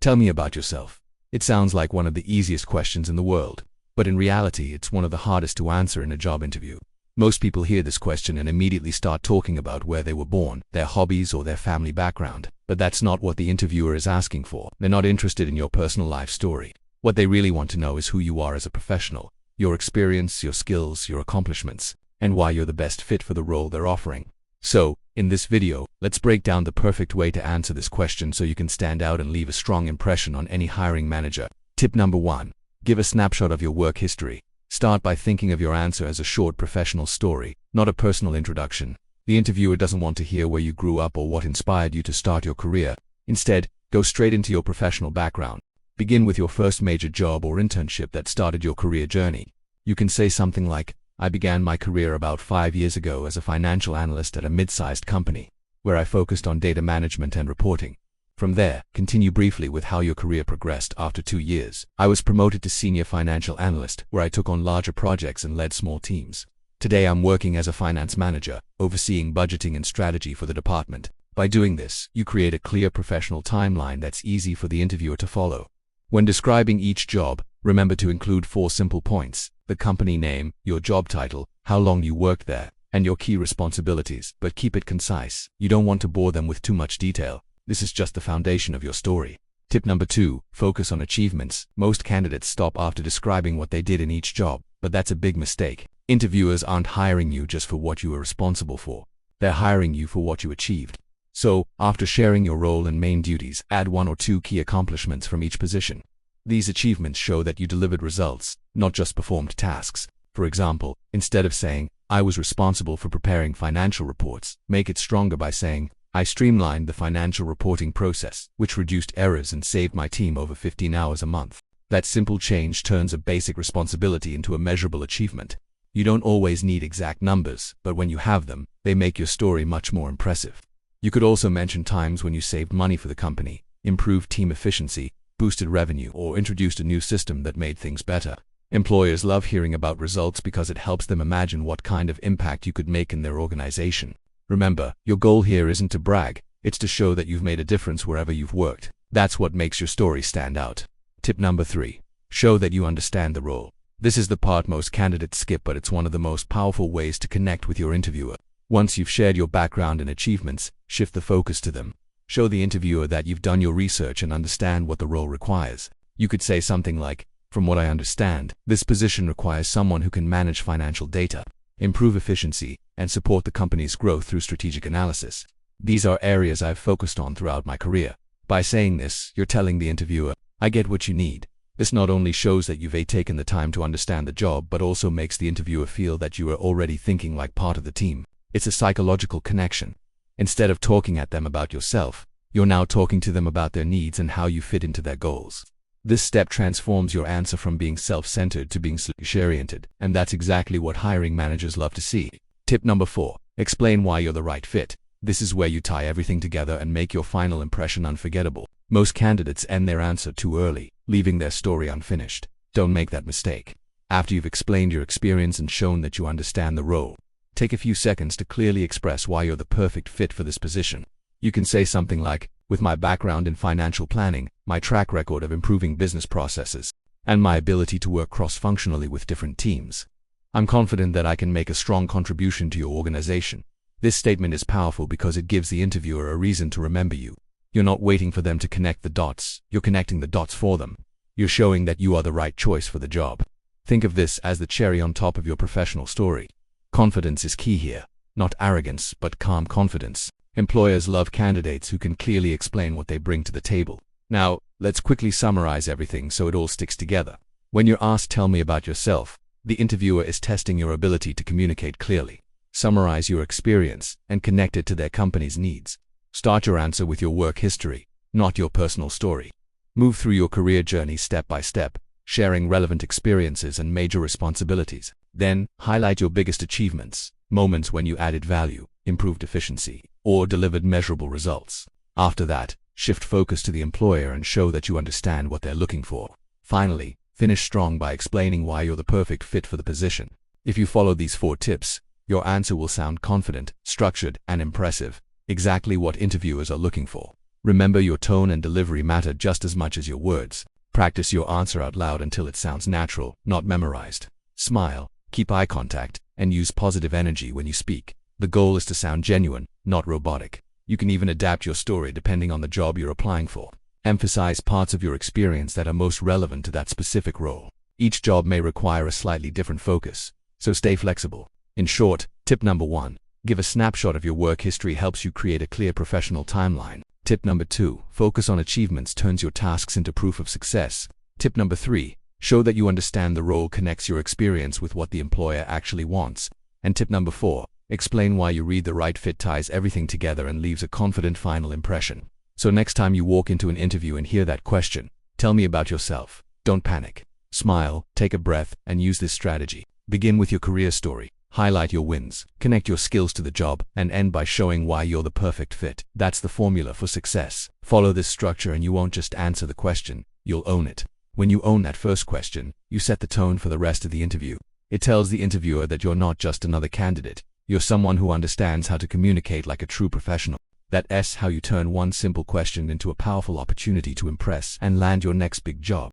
Tell me about yourself. It sounds like one of the easiest questions in the world, but in reality, it's one of the hardest to answer in a job interview. Most people hear this question and immediately start talking about where they were born, their hobbies, or their family background. But that's not what the interviewer is asking for. They're not interested in your personal life story. What they really want to know is who you are as a professional, your experience, your skills, your accomplishments, and why you're the best fit for the role they're offering. So, in this video, let's break down the perfect way to answer this question so you can stand out and leave a strong impression on any hiring manager. Tip number 1. Give a snapshot of your work history. Start by thinking of your answer as a short professional story, not a personal introduction. The interviewer doesn't want to hear where you grew up or what inspired you to start your career. Instead, go straight into your professional background. Begin with your first major job or internship that started your career journey. You can say something like, I began my career about 5 years ago as a financial analyst at a mid-sized company, where I focused on data management and reporting. From there, continue briefly with how your career progressed. After 2 years, I was promoted to senior financial analyst, where I took on larger projects and led small teams. Today I'm working as a finance manager, overseeing budgeting and strategy for the department. By doing this, you create a clear professional timeline that's easy for the interviewer to follow. When describing each job, remember to include 4 simple points: the company name, your job title, how long you worked there, and your key responsibilities, but keep it concise. You don't want to bore them with too much detail. This is just the foundation of your story. Tip number 2, focus on achievements. Most candidates stop after describing what they did in each job, but that's a big mistake. Interviewers aren't hiring you just for what you were responsible for. They're hiring you for what you achieved. So, after sharing your role and main duties, add 1 or 2 key accomplishments from each position. These achievements show that you delivered results, not just performed tasks. For example, instead of saying, I was responsible for preparing financial reports, make it stronger by saying, I streamlined the financial reporting process, which reduced errors and saved my team over 15 hours a month. That simple change turns a basic responsibility into a measurable achievement. You don't always need exact numbers, but when you have them, they make your story much more impressive. You could also mention times when you saved money for the company, improved team efficiency, boosted revenue, or introduced a new system that made things better. Employers love hearing about results because it helps them imagine what kind of impact you could make in their organization. Remember, your goal here isn't to brag, it's to show that you've made a difference wherever you've worked. That's what makes your story stand out. Tip number 3. Show that you understand the role. This is the part most candidates skip, but it's one of the most powerful ways to connect with your interviewer. Once you've shared your background and achievements, shift the focus to them. Show the interviewer that you've done your research and understand what the role requires. You could say something like, from what I understand, this position requires someone who can manage financial data, improve efficiency, and support the company's growth through strategic analysis. These are areas I've focused on throughout my career. By saying this, you're telling the interviewer, I get what you need. This not only shows that you've taken the time to understand the job, but also makes the interviewer feel that you are already thinking like part of the team. It's a psychological connection. Instead of talking at them about yourself, you're now talking to them about their needs and how you fit into their goals. This step transforms your answer from being self-centered to being solution-oriented, and that's exactly what hiring managers love to see. Tip number 4. Explain why you're the right fit. This is where you tie everything together and make your final impression unforgettable. Most candidates end their answer too early, leaving their story unfinished. Don't make that mistake. After you've explained your experience and shown that you understand the role, take a few seconds to clearly express why you're the perfect fit for this position. You can say something like, with my background in financial planning, my track record of improving business processes, and my ability to work cross-functionally with different teams, I'm confident that I can make a strong contribution to your organization. This statement is powerful because it gives the interviewer a reason to remember you. You're not waiting for them to connect the dots, you're connecting the dots for them. You're showing that you are the right choice for the job. Think of this as the cherry on top of your professional story. Confidence is key here. Not arrogance, but calm confidence. Employers love candidates who can clearly explain what they bring to the table. Now, let's quickly summarize everything so it all sticks together. When you're asked, tell me about yourself, the interviewer is testing your ability to communicate clearly. Summarize your experience and connect it to their company's needs. Start your answer with your work history, not your personal story. Move through your career journey step by step, sharing relevant experiences and major responsibilities. Then, highlight your biggest achievements, moments when you added value, improved efficiency, or delivered measurable results. After that, shift focus to the employer and show that you understand what they're looking for. Finally, finish strong by explaining why you're the perfect fit for the position. If you follow these 4 tips, your answer will sound confident, structured, and impressive, exactly what interviewers are looking for. Remember, your tone and delivery matter just as much as your words. Practice your answer out loud until it sounds natural, not memorized. Smile, keep eye contact, and use positive energy when you speak. The goal is to sound genuine, not robotic. You can even adapt your story depending on the job you're applying for. Emphasize parts of your experience that are most relevant to that specific role. Each job may require a slightly different focus, so stay flexible. In short, tip number 1, give a snapshot of your work history helps you create a clear professional timeline. Tip number 2, focus on achievements turns your tasks into proof of success. Tip number 3, show that you understand the role connects your experience with what the employer actually wants. And tip number 4, explain why you read the right fit ties everything together and leaves a confident final impression. So next time you walk into an interview and hear that question, tell me about yourself. Don't panic. Smile, take a breath, and use this strategy. Begin with your career story. Highlight your wins, connect your skills to the job, and end by showing why you're the perfect fit. That's the formula for success. Follow this structure and you won't just answer the question, you'll own it. When you own that first question, you set the tone for the rest of the interview. It tells the interviewer that you're not just another candidate. You're someone who understands how to communicate like a true professional. That's how you turn one simple question into a powerful opportunity to impress and land your next big job.